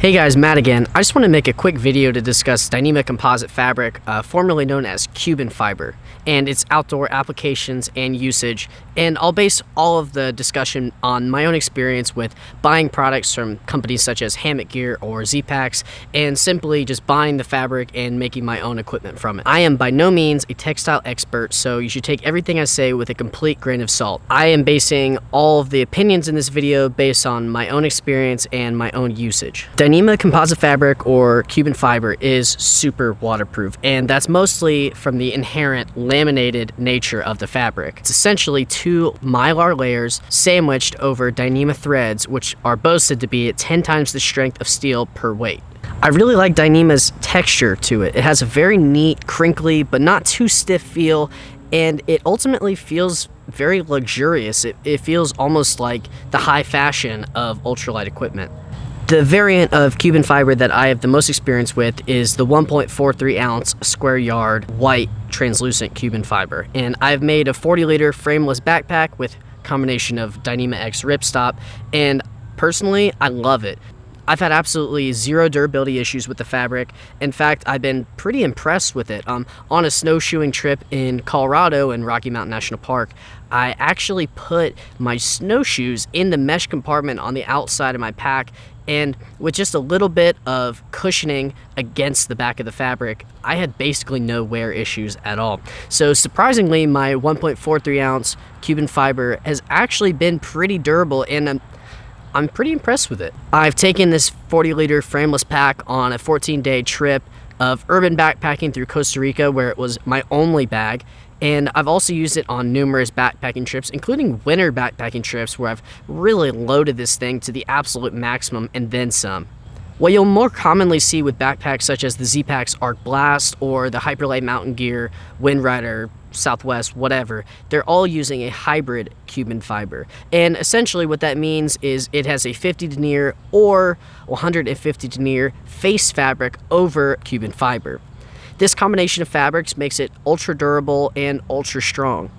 Hey guys, Matt again. I just want to make a quick video to discuss Dyneema Composite fabric, formerly known as Cuban fiber, and its outdoor applications and usage. And I'll base all of the discussion on my own experience with buying products from companies such as Hammock Gear or Z-Packs, and simply just buying the fabric and making my own equipment from it. I am by no means a textile expert, so you should take everything I say with a complete grain of salt. I am basing all of the opinions in this video based on my own experience and my own usage. Dyneema composite fabric, or Cuban fiber, is super waterproof, and that's mostly from the inherent laminated nature of the fabric. It's essentially two mylar layers sandwiched over Dyneema threads, which are boasted to be at 10 times the strength of steel per weight. I really like Dyneema's texture to it. It has a very neat, crinkly, but not too stiff feel, and it ultimately feels very luxurious. It feels almost like the high fashion of ultralight equipment. The variant of Cuban fiber that I have the most experience with is the 1.43 ounce square yard white translucent Cuban fiber. And I've made a 40-liter frameless backpack with a combination of Dyneema X ripstop, and personally, I love it. I've had absolutely zero durability issues with the fabric. In fact, I've been pretty impressed with it. On a snowshoeing trip in Colorado in Rocky Mountain National Park, I actually put my snowshoes in the mesh compartment on the outside of my pack, and with just a little bit of cushioning against the back of the fabric, I had basically no wear issues at all. So surprisingly, my 1.43 ounce Cuban fiber has actually been pretty durable, and I'm pretty impressed with it. I've taken this 40-liter frameless pack on a 14-day trip of urban backpacking through Costa Rica, where it was my only bag, and I've also used it on numerous backpacking trips, including winter backpacking trips, where I've really loaded this thing to the absolute maximum and then some. What you'll more commonly see with backpacks such as the Z-Packs Arc Blast or the Hyperlight Mountain Gear, Windrider, Southwest, whatever, they're all using a hybrid Cuban fiber. And essentially what that means is it has a 50 denier or 150 denier face fabric over Cuban fiber. This combination of fabrics makes it ultra durable and ultra strong.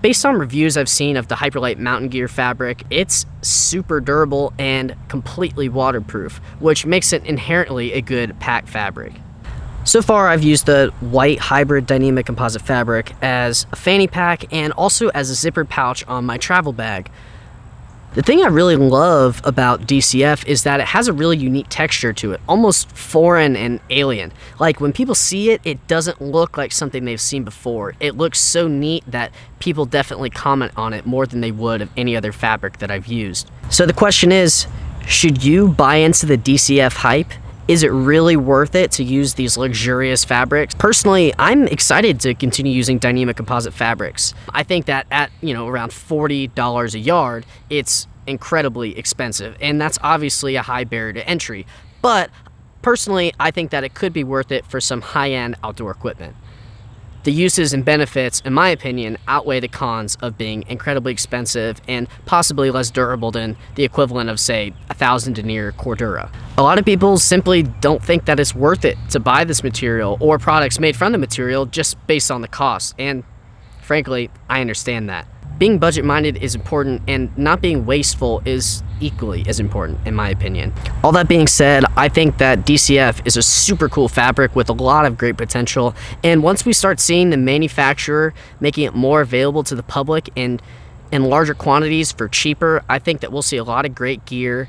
Based on reviews I've seen of the Hyperlight Mountain Gear fabric, it's super durable and completely waterproof, which makes it inherently a good pack fabric. So far, I've used the white hybrid Dyneema composite fabric as a fanny pack and also as a zippered pouch on my travel bag. The thing I really love about DCF is that it has a really unique texture to it, almost foreign and alien. Like when people see it, it doesn't look like something they've seen before. It looks so neat that people definitely comment on it more than they would of any other fabric that I've used. So the question is, should you buy into the DCF hype? Is it really worth it to use these luxurious fabrics? Personally, I'm excited to continue using Dyneema composite fabrics. I think that at, around $40 a yard, it's incredibly expensive, and that's obviously a high barrier to entry. But personally, I think that it could be worth it for some high-end outdoor equipment. The uses and benefits, in my opinion, outweigh the cons of being incredibly expensive and possibly less durable than the equivalent of, say, 1,000 denier Cordura. A lot of people simply don't think that it's worth it to buy this material or products made from the material just based on the cost, and frankly, I understand that. Being budget-minded is important, and not being wasteful is equally as important, in my opinion. All that being said, I think that DCF is a super cool fabric with a lot of great potential, and once we start seeing the manufacturer making it more available to the public in larger quantities for cheaper, I think that we'll see a lot of great gear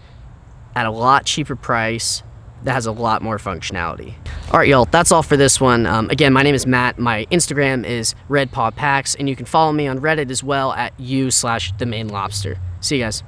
at a lot cheaper price that has a lot more functionality. Alright y'all, that's all for this one. Again, my name is Matt. My Instagram is RedPawPacks, and you can follow me on Reddit as well at u/themainlobster. See you guys.